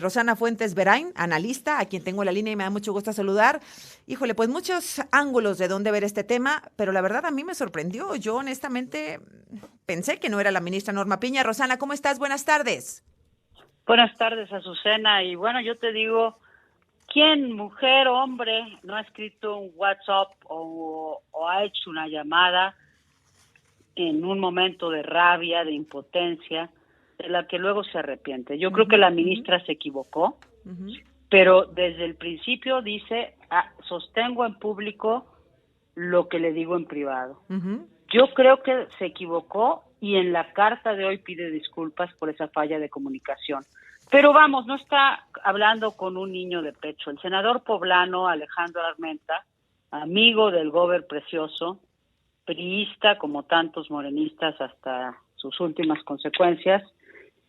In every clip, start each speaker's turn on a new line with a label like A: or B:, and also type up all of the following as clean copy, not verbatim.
A: Rosana Fuentes Verain, analista, a quien tengo en la línea y me da mucho gusto saludar. Híjole, pues muchos ángulos de dónde ver este tema, pero la verdad a mí me sorprendió. Yo honestamente pensé que no era la ministra Norma Piña. Rosana, ¿cómo estás? Buenas tardes.
B: Buenas tardes, Azucena. Y bueno, yo te digo, ¿quién, mujer o hombre, no ha escrito un WhatsApp o ha hecho una llamada en un momento de rabia, de impotencia, de la que luego se arrepiente? Yo creo que la ministra se equivocó, pero desde el principio dice, sostengo en público lo que le digo en privado. Yo creo que se equivocó y en la carta de hoy pide disculpas por esa falla de comunicación. Pero vamos, no está hablando con un niño de pecho. El senador poblano Alejandro Armenta, amigo del Gober Precioso, priista como tantos morenistas hasta sus últimas consecuencias,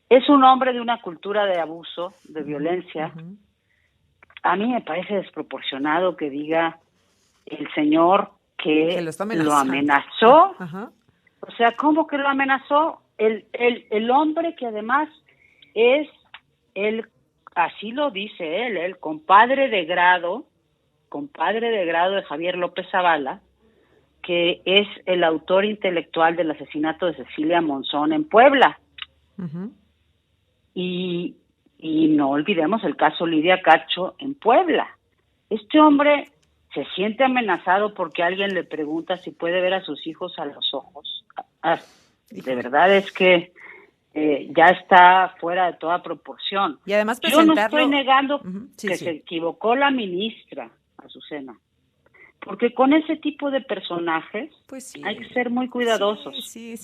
B: es un hombre de una cultura de abuso, de violencia. A mí me parece desproporcionado que diga el señor que lo amenazó. O sea, ¿cómo que lo amenazó? El hombre que además es así lo dice él, el compadre de grado de Javier López Zavala, que es el autor intelectual del asesinato de Cecilia Monzón en Puebla. Y no olvidemos el caso Lidia Cacho en Puebla. Este hombre se siente amenazado porque alguien le pregunta si puede ver a sus hijos a los ojos. De verdad es que ya está fuera de toda proporción.
A: Y además
B: yo no estoy negando que
A: sí.
B: se equivocó la ministra, Azucena, porque con ese tipo de personajes hay que ser muy cuidadosos.
A: Sí.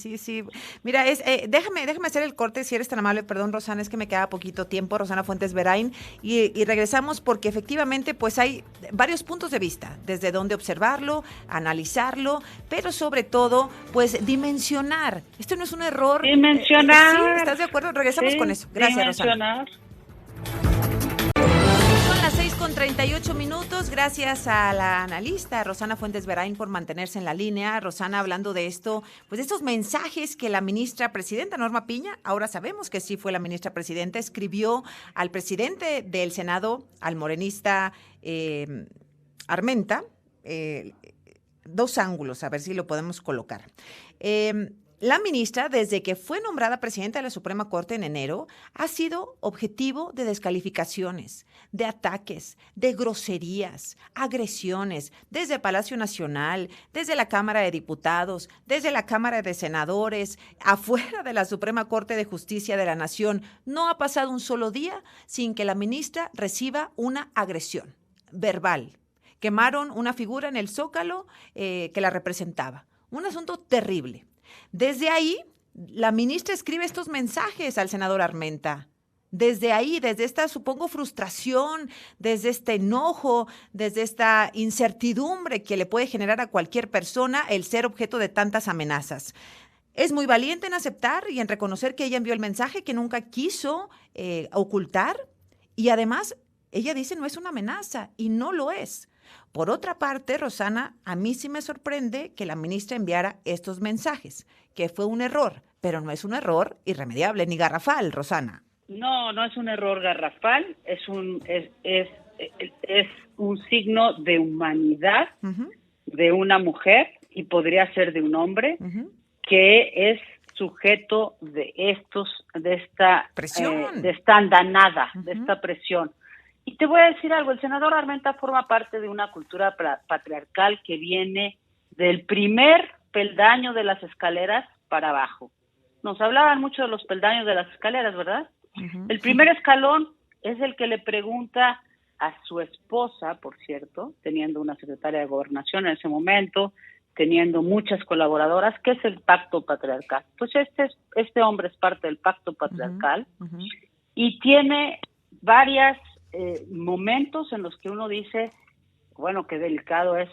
A: Mira, déjame hacer el corte, si eres tan amable. Perdón, Rosana, es que me queda poquito tiempo. Rosana Fuentes Verain, y regresamos porque efectivamente pues hay varios puntos de vista, desde dónde observarlo, analizarlo, pero sobre todo pues dimensionar. Esto no es un error.
B: Dimensionar.
A: Sí, ¿estás de acuerdo? Regresamos con eso. Gracias, Rosana. 6:38 minutos, gracias a la analista Rosana Fuentes Verain por mantenerse en la línea. Rosana, hablando de esto, pues de estos mensajes que la ministra presidenta Norma Piña, ahora sabemos que sí fue la ministra presidenta, escribió al presidente del Senado, al morenista Armenta, dos ángulos, a ver si lo podemos colocar. La ministra, desde que fue nombrada presidenta de la Suprema Corte en enero, ha sido objetivo de descalificaciones, de ataques, de groserías, agresiones, desde Palacio Nacional, desde la Cámara de Diputados, desde la Cámara de Senadores, afuera de la Suprema Corte de Justicia de la Nación. No ha pasado un solo día sin que la ministra reciba una agresión verbal. Quemaron una figura en el Zócalo que la representaba. Un asunto terrible. Desde ahí, la ministra escribe estos mensajes al senador Armenta. Desde ahí, desde esta, supongo, frustración, desde este enojo, desde esta incertidumbre que le puede generar a cualquier persona el ser objeto de tantas amenazas. Es muy valiente en aceptar y en reconocer que ella envió el mensaje que nunca quiso ocultar. Y además, ella dice no es una amenaza y no lo es. Por otra parte, Rosana, a mí sí me sorprende que la ministra enviara estos mensajes, que fue un error, pero no es un error irremediable ni garrafal, Rosana.
B: No es un error garrafal, es un signo de humanidad de una mujer, y podría ser de un hombre, que es sujeto de esta
A: presión,
B: de esta andanada, de esta presión. Y te voy a decir algo, el senador Armenta forma parte de una cultura patriarcal que viene del primer peldaño de las escaleras para abajo. Nos hablaban mucho de los peldaños de las escaleras, ¿verdad? El primer escalón es el que le pregunta a su esposa, por cierto, teniendo una secretaria de Gobernación en ese momento, teniendo muchas colaboradoras, ¿qué es el pacto patriarcal? Pues este hombre es parte del pacto patriarcal y tiene varias momentos en los que uno dice, bueno, qué delicado es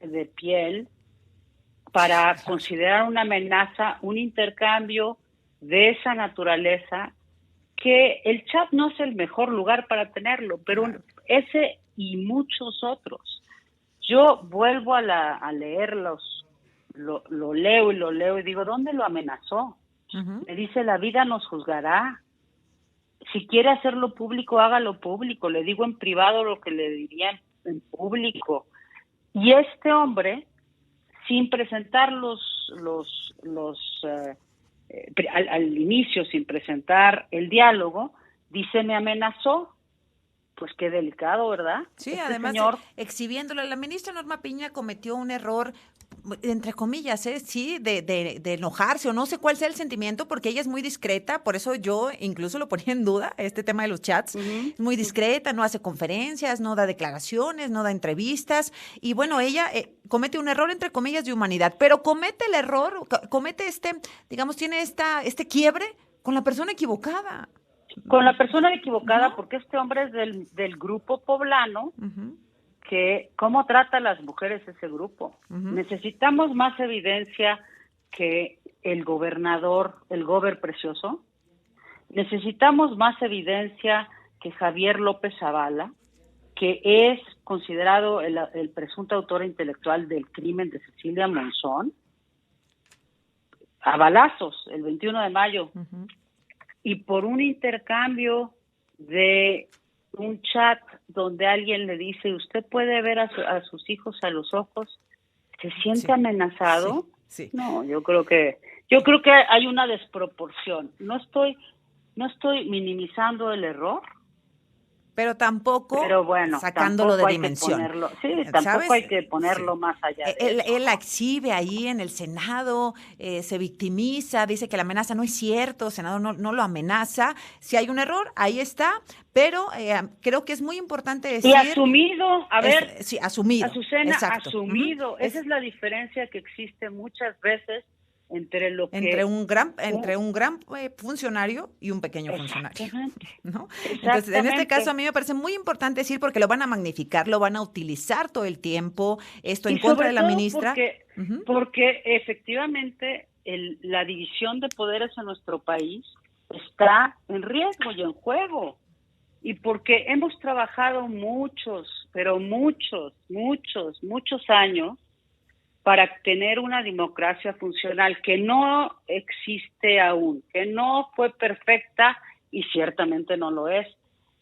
B: de piel para considerar una amenaza, un intercambio de esa naturaleza, que el chat no es el mejor lugar para tenerlo, pero ese y muchos otros. Yo vuelvo a leerlos, lo leo y digo, ¿dónde lo amenazó? Me dice, la vida nos juzgará. si quiere hacerlo público, hágalo público. Le digo en privado lo que le diría en público. Y este hombre, sin presentar al inicio, sin presentar el diálogo, dice, me amenazó. Pues qué delicado, ¿verdad?
A: Sí,
B: Este
A: además
B: señor,
A: exhibiéndolo, la ministra Norma Piña cometió un error, entre comillas, sí, de enojarse o no sé cuál sea el sentimiento, porque ella es muy discreta, por eso yo incluso lo ponía en duda, este tema de los chats,
B: ujú,
A: es muy discreta, no hace conferencias, no da declaraciones, no da entrevistas, y bueno, ella comete un error, entre comillas, de humanidad, pero comete el error, comete digamos, tiene este quiebre con la persona equivocada,
B: con la persona equivocada,
A: ¿no?
B: porque este hombre es del grupo poblano,
A: Ujú,
B: que cómo trata a las mujeres ese grupo.
A: ujú.
B: Necesitamos más evidencia que el gobernador, el gober precioso. Necesitamos más evidencia que Javier López Zavala, que es considerado el presunto autor intelectual del crimen de Cecilia Monzón, a balazos, el 21 de mayo,
A: Ujú.
B: y por un intercambio de un chat donde alguien le dice, usted puede ver a sus hijos a los ojos, se siente
A: Sí,
B: amenazado.
A: sí, sí.
B: No, yo creo que hay una desproporción. No estoy minimizando el error,
A: Pero tampoco
B: pero bueno,
A: sacándolo de
B: tampoco hay que
A: dimensión,
B: ponerlo, sí, tampoco
A: ¿sabes?
B: hay que
A: Sí.
B: ponerlo más allá de
A: Él,
B: eso,
A: él la
B: ¿no?
A: exhibe ahí en el Senado, se victimiza, dice que la amenaza no es cierto, el Senado no lo amenaza. Si hay un error, ahí está, pero creo que es muy importante
B: Y
A: decir,
B: asumido, a ver,
A: sí, asumido,
B: Azucena,
A: exacto. Ujú.
B: asumido. Esa es la diferencia que existe muchas veces entre lo
A: Entre
B: que...
A: un gran, entre un gran funcionario y un pequeño funcionario,
B: Exactamente,
A: ¿no? Entonces, en este caso a
B: exactamente.
A: mí me parece muy importante decir porque lo van a magnificar, lo van a utilizar todo el tiempo, esto en
B: Y
A: contra
B: sobre
A: de la
B: todo
A: ministra. Ujú.
B: porque efectivamente la división de poderes en nuestro país está en riesgo y en juego. Y porque hemos trabajado muchos, pero muchos años para tener una democracia funcional que no existe aún, que no fue perfecta y ciertamente no lo es.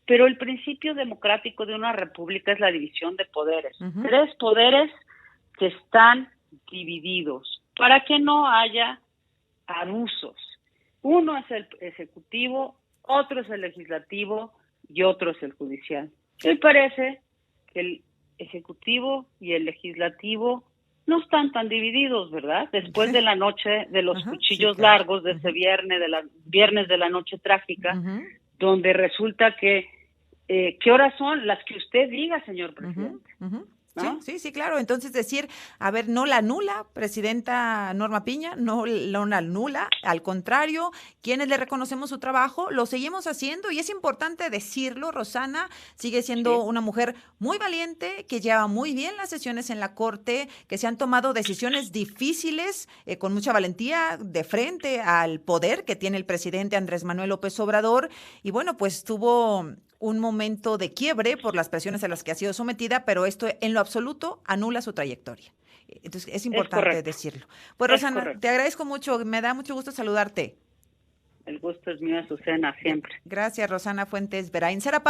B: Pero el principio democrático de una república es la división de poderes.
A: Ujú.
B: 3 poderes que están divididos para que no haya abusos. Uno es el ejecutivo, otro es el legislativo y otro es el judicial. Me parece que el ejecutivo y el legislativo no están tan divididos, ¿verdad? Después de la noche de los
A: Ajá, sí,
B: cuchillos
A: claro.
B: largos de ese viernes de la noche trágica,
A: Ujú,
B: donde resulta que ¿qué horas son? Las que usted diga, señor
A: ujú,
B: presidente,
A: ujú. Sí,
B: ¿no?
A: sí, sí, claro. Entonces decir, a ver, no la nula, presidenta Norma Piña, no la nula, al contrario, quienes le reconocemos su trabajo, lo seguimos haciendo y es importante decirlo, Rosana sigue siendo
B: Sí,
A: una mujer muy valiente, que lleva muy bien las sesiones en la Corte, que se han tomado decisiones difíciles con mucha valentía de frente al poder que tiene el presidente Andrés Manuel López Obrador y bueno, pues tuvo un momento de quiebre por las presiones a las que ha sido sometida, pero esto en lo absoluto anula su trayectoria. Entonces es
B: es
A: importante
B: correcto,
A: decirlo. Pues
B: es
A: Rosana, te
B: correcto.
A: agradezco mucho, me da mucho gusto saludarte.
B: El gusto es mío, Azucena, siempre.
A: Gracias, Rosana Fuentes Berain. Será